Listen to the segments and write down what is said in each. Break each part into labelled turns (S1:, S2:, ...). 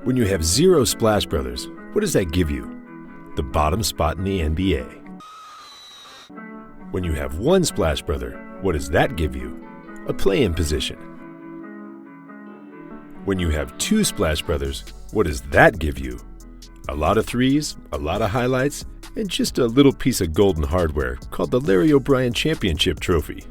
S1: When you have 0 Splash Brothers, what does that give you? The bottom spot in the NBA. When you have 1 Splash Brother, what does that give you? A play-in position. When you have 2 Splash Brothers, what does that give you? A lot of threes, a lot of highlights, and just a little piece of golden hardware called the Larry O'Brien Championship Trophy.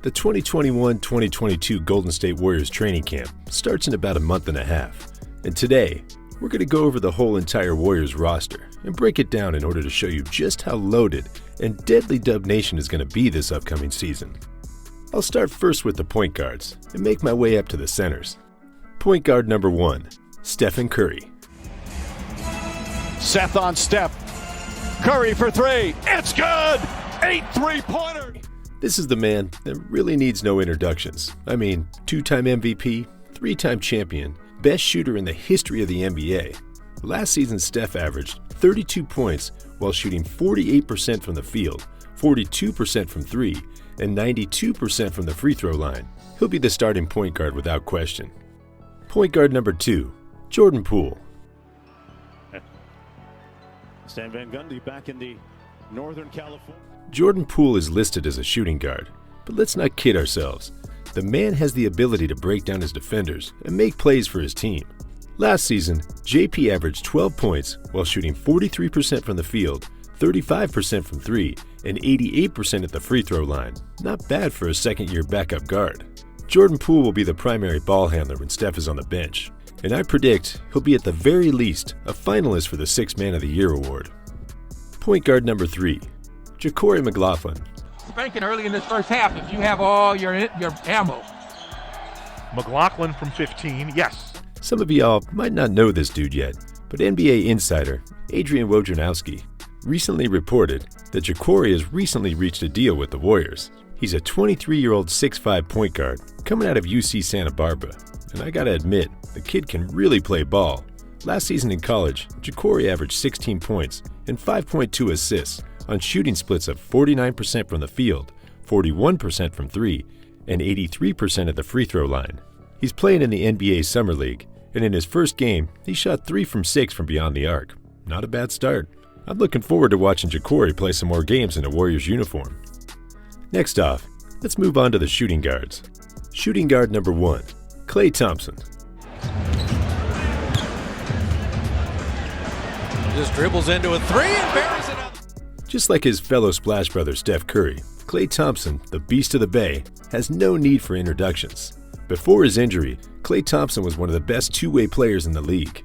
S1: The 2021-2022 Golden State Warriors training camp starts in about a month and a half, and today we're going to go over the whole entire Warriors roster and break it down in order to show you just how loaded and deadly Dub Nation is going to be this upcoming season. I'll start first with the point guards and make my way up to the centers. Point guard number 1, Stephen Curry.
S2: Seth on step. Curry for 3. It's good! 8 3-pointer.
S1: This is the man that really needs no introductions. I mean, 2-time MVP, 3-time champion, best shooter in the history of the NBA. Last season, Steph averaged 32 points while shooting 48% from the field, 42% from 3, and 92% from the free throw line. He'll be the starting point guard without question. Point guard number 2, Jordan Poole.
S2: Stan Van Gundy back in the Northern California.
S1: Jordan Poole is listed as a shooting guard, but let's not kid ourselves. The man has the ability to break down his defenders and make plays for his team. Last season, JP averaged 12 points while shooting 43% from the field, 35% from 3, and 88% at the free throw line. Not bad for a second-year backup guard. Jordan Poole will be the primary ball handler when Steph is on the bench, and I predict he'll be at the very least a finalist for the 6th Man of the Year award. Point guard number 3, Ja'Cory McLaughlin.
S3: Spanking early in this first half if you have all your ammo.
S4: McLaughlin from 15, yes.
S1: Some of y'all might not know this dude yet, but NBA insider Adrian Wojnarowski recently reported that Ja'Cory has recently reached a deal with the Warriors. He's a 23-year-old 6'5" point guard coming out of UC Santa Barbara, and I gotta admit, the kid can really play ball. Last season in college, Ja'Cory averaged 16 points and 5.2 assists on shooting splits of 49% from the field, 41% from 3, and 83% at the free throw line. He's playing in the NBA Summer League, and in his first game, he shot 3 from 6 from beyond the arc. Not a bad start. I'm looking forward to watching Ja'Cory play some more games in a Warriors uniform. Next off, let's move on to the shooting guards. Shooting guard number 1, Klay Thompson.
S5: Just dribbles into a 3 and buries it up.
S1: Just like his fellow Splash brother Steph Curry, Klay Thompson, the Beast of the Bay, has no need for introductions. Before his injury, Klay Thompson was one of the best two-way players in the league.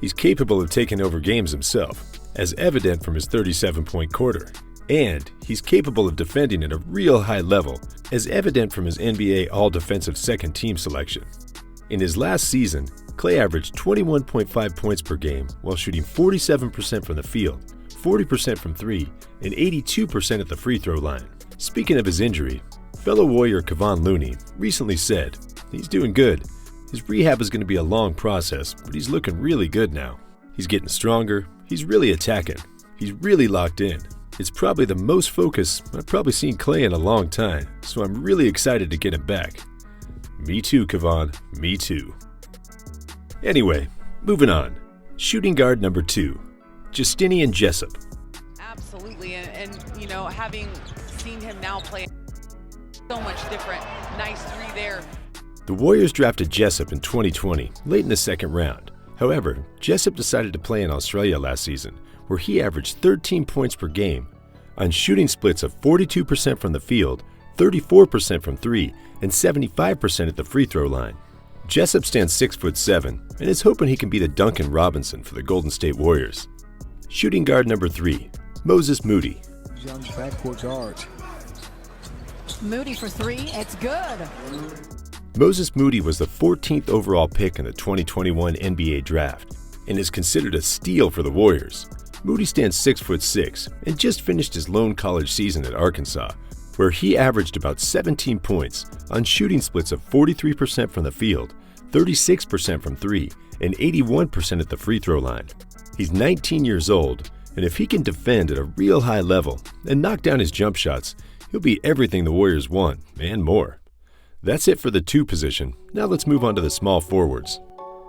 S1: He's capable of taking over games himself, as evident from his 37-point quarter. And he's capable of defending at a real high level, as evident from his NBA All-Defensive Second Team selection. In his last season, Klay averaged 21.5 points per game while shooting 47% from the field, 40% from 3, and 82% at the free throw line. Speaking of his injury, fellow Warrior Kevon Looney recently said, "He's doing good. His rehab is going to be a long process, but he's looking really good now. He's getting stronger, he's really attacking, he's really locked in. It's probably the most focus I've probably seen Klay in a long time, so I'm really excited to get him back." Me too, Kevon, me too. Anyway, moving on. Shooting guard number 2, Justinian Jessup.
S6: Absolutely, and you know, having seen him now play so much different, nice 3 there.
S1: The Warriors drafted Jessup in 2020, late in the 2nd round. However, Jessup decided to play in Australia last season, where he averaged 13 points per game on shooting splits of 42% from the field, 34% from 3, and 75% at the free throw line. Jessup stands 6'7" and is hoping he can be the Duncan Robinson for the Golden State Warriors. Shooting guard number 3, Moses Moody.
S7: Young's backcourt guard.
S8: Moody for 3, it's good.
S1: Moses Moody was the 14th overall pick in the 2021 NBA Draft and is considered a steal for the Warriors. Moody stands 6'6" and just finished his lone college season at Arkansas, where he averaged about 17 points on shooting splits of 43% from the field, 36% from 3, and 81% at the free throw line. He's 19 years old, and if he can defend at a real high level and knock down his jump shots, he'll be everything the Warriors want and more. That's it for the 2 position. Now let's move on to the small forwards.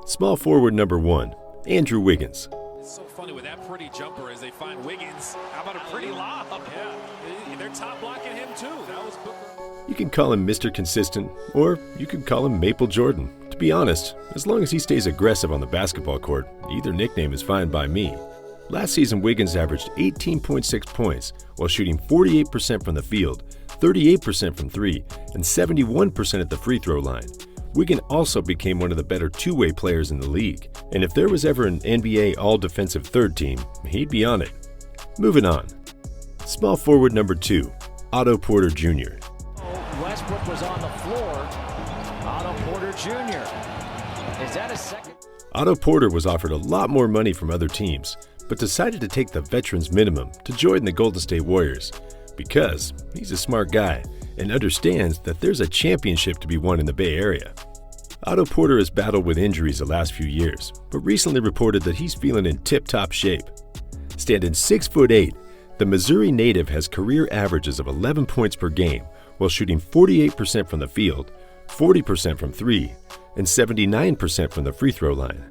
S1: Small forward number 1, Andrew Wiggins.
S9: It's so funny with that pretty jumper as they find Wiggins. How about a pretty lob? Yeah, they're top blocking him too. That was Booker.
S1: You can call him Mr. Consistent, or you could call him Maple Jordan. To be honest, as long as he stays aggressive on the basketball court, either nickname is fine by me. Last season, Wiggins averaged 18.6 points while shooting 48% from the field, 38% from three, and 71% at the free throw line. Wiggins also became one of the better two-way players in the league, and if there was ever an NBA all-defensive third team, he'd be on it. Moving on. Small forward number 2, Otto Porter Jr.
S10: Westbrook was on the floor. Otto Porter Jr. Is that a second?
S1: Otto Porter was offered a lot more money from other teams, but decided to take the veterans minimum to join the Golden State Warriors because he's a smart guy and understands that there's a championship to be won in the Bay Area. Otto Porter has battled with injuries the last few years, but recently reported that he's feeling in tip-top shape. Standing 6'8", the Missouri native has career averages of 11 points per game while shooting 48% from the field, 40% from three, and 79% from the free throw line.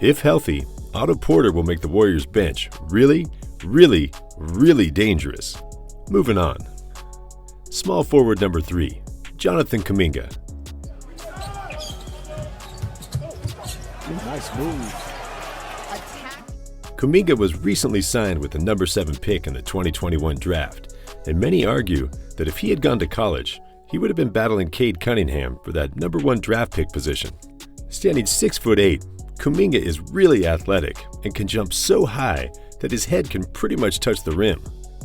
S1: If healthy, Otto Porter will make the Warriors bench really, really, really dangerous. Moving on. Small forward number 3, Jonathan Kaminga.
S7: Nice move.
S1: Kaminga was recently signed with the number 7 pick in the 2021 draft, and many argue that if he had gone to college, he would have been battling Cade Cunningham for that number 1 draft pick position. Standing 6'8", Kuminga is really athletic and can jump so high that his head can pretty much touch the rim.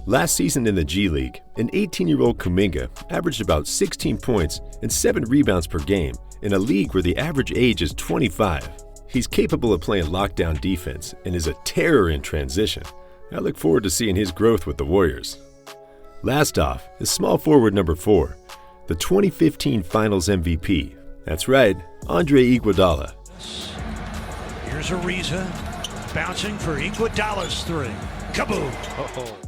S1: Last season in the G League, an 18-year-old Kaminga averaged about 16 points and 7 rebounds per game in a league where the average age is 25. He's capable of playing lockdown defense and is a terror in transition. I look forward to seeing his growth with the Warriors. Last off is small forward number 4, the 2015 Finals MVP. That's right, Andre Iguodala.
S11: Here's Ariza bouncing for Iguodala's 3. Kaboom!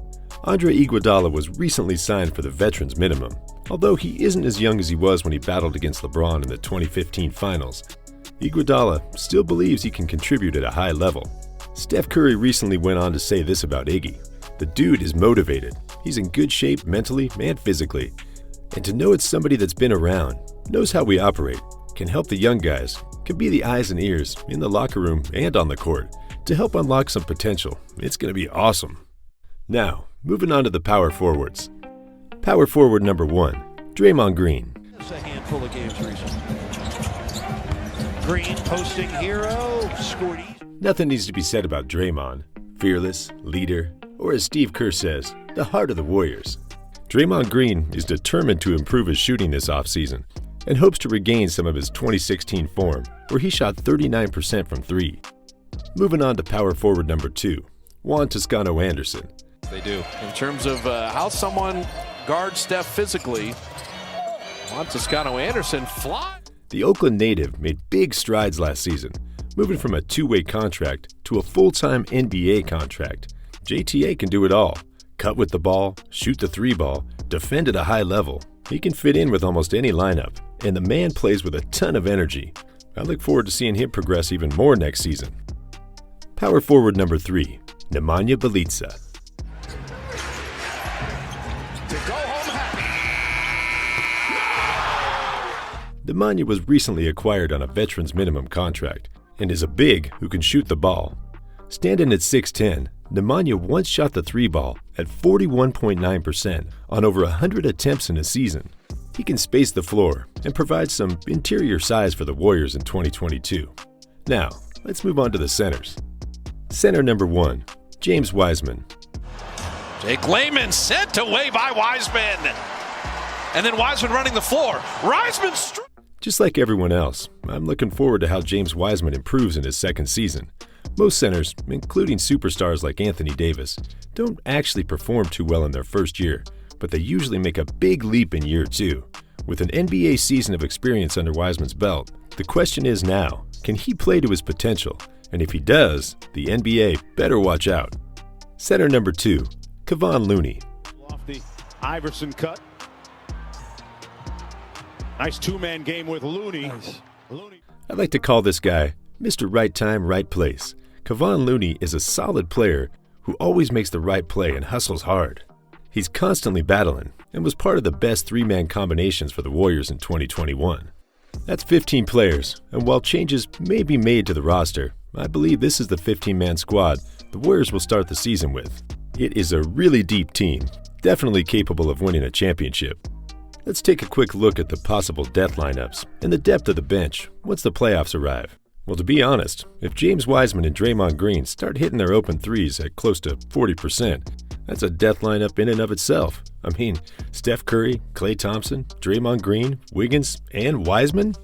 S1: Andre Iguodala was recently signed for the veterans minimum. Although he isn't as young as he was when he battled against LeBron in the 2015 Finals, Iguodala still believes he can contribute at a high level. Steph Curry recently went on to say this about Iggy. The dude is motivated. He's in good shape mentally and physically. And to know it's somebody that's been around, knows how we operate, can help the young guys, can be the eyes and ears in the locker room and on the court to help unlock some potential. It's going to be awesome. Now, moving on to the power forwards. Power forward number 1, Draymond Green.
S11: It's a handful of games recently. Green posting hero, scored easy.
S1: Nothing needs to be said about Draymond. Fearless, leader, or as Steve Kerr says, the heart of the Warriors. Draymond Green is determined to improve his shooting this offseason and hopes to regain some of his 2016 form, where he shot 39% from 3. Moving on to power forward number 2, Juan Toscano Anderson.
S5: They do. In terms of how someone guards Steph physically, Juan Toscano Anderson fly.
S1: The Oakland native made big strides last season, moving from a two-way contract to a full-time NBA contract. JTA can do it all. Cut with the ball, shoot the 3-ball, defend at a high level. He can fit in with almost any lineup, and the man plays with a ton of energy. I look forward to seeing him progress even more next season. Power forward number 3, Nemanja Bjelica. Nemanja was recently acquired on a veterans minimum contract and is a big who can shoot the ball. Standing at 6'10", Nemanja once shot the 3-ball at 41.9% on over 100 attempts in a season. He can space the floor and provide some interior size for the Warriors in 2022. Now, let's move on to the centers. Center number 1, James Wiseman.
S5: Jake Layman sent away by Wiseman. And then Wiseman running the floor. Wiseman
S1: Just like everyone else, I'm looking forward to how James Wiseman improves in his second season. Most centers, including superstars like Anthony Davis, don't actually perform too well in their first year, but they usually make a big leap in year 2. With an NBA season of experience under Wiseman's belt, the question is now, can he play to his potential? And if he does, the NBA better watch out. Center number 2, Kevon Looney.
S2: Off the Iverson cut. Nice two-man game with Looney.
S1: I like to call this guy Mr. Right Time, Right Place. Kevon Looney is a solid player who always makes the right play and hustles hard. He's constantly battling and was part of the best three-man combinations for the Warriors in 2021. That's 15 players, and while changes may be made to the roster, I believe this is the 15-man squad the Warriors will start the season with. It is a really deep team, definitely capable of winning a championship. Let's take a quick look at the possible death lineups and the depth of the bench once the playoffs arrive. Well, to be honest, if James Wiseman and Draymond Green start hitting their open threes at close to 40%, that's a death lineup in and of itself. I mean, Steph Curry, Klay Thompson, Draymond Green, Wiggins, and Wiseman?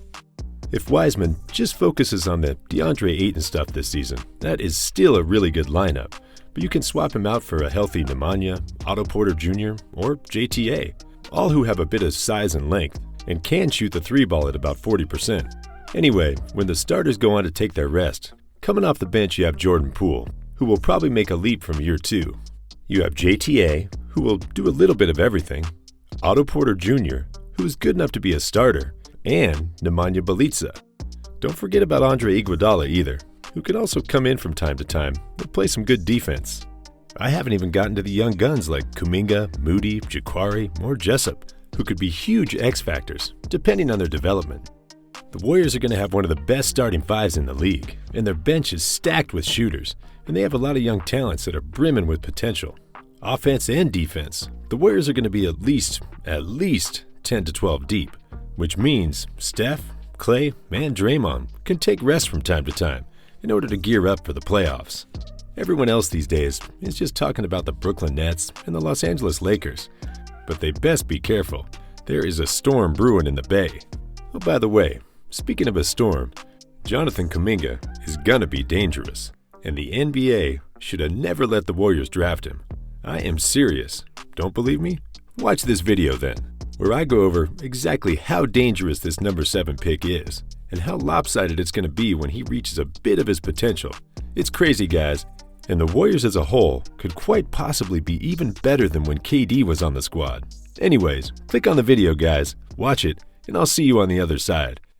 S1: If Wiseman just focuses on the DeAndre Ayton stuff this season, that is still a really good lineup, but you can swap him out for a healthy Nemanja, Otto Porter Jr., or JTA, all who have a bit of size and length and can shoot the three ball at about 40%. Anyway, when the starters go on to take their rest, coming off the bench you have Jordan Poole, who will probably make a leap from year 2. You have JTA, who will do a little bit of everything, Otto Porter Jr., who is good enough to be a starter, and Nemanja Bjelica. Don't forget about Andre Iguodala either, who can also come in from time to time and play some good defense. I haven't even gotten to the young guns like Kuminga, Moody, Jacquari, or Jessup, who could be huge X factors, depending on their development. The Warriors are going to have one of the best starting fives in the league, and their bench is stacked with shooters, and they have a lot of young talents that are brimming with potential. Offense and defense, the Warriors are going to be at least 10 to 12 deep, which means Steph, Klay, and Draymond can take rest from time to time in order to gear up for the playoffs. Everyone else these days is just talking about the Brooklyn Nets and the Los Angeles Lakers, but they best be careful. There is a storm brewing in the Bay. Oh, by the way, speaking of a storm, Jonathan Kaminga is gonna be dangerous, and the NBA should have never let the Warriors draft him. I am serious. Don't believe me? Watch this video then, where I go over exactly how dangerous this number 7 pick is, and how lopsided it's gonna be when he reaches a bit of his potential. It's crazy, guys, and the Warriors as a whole could quite possibly be even better than when KD was on the squad. Anyways, click on the video, guys, watch it, and I'll see you on the other side.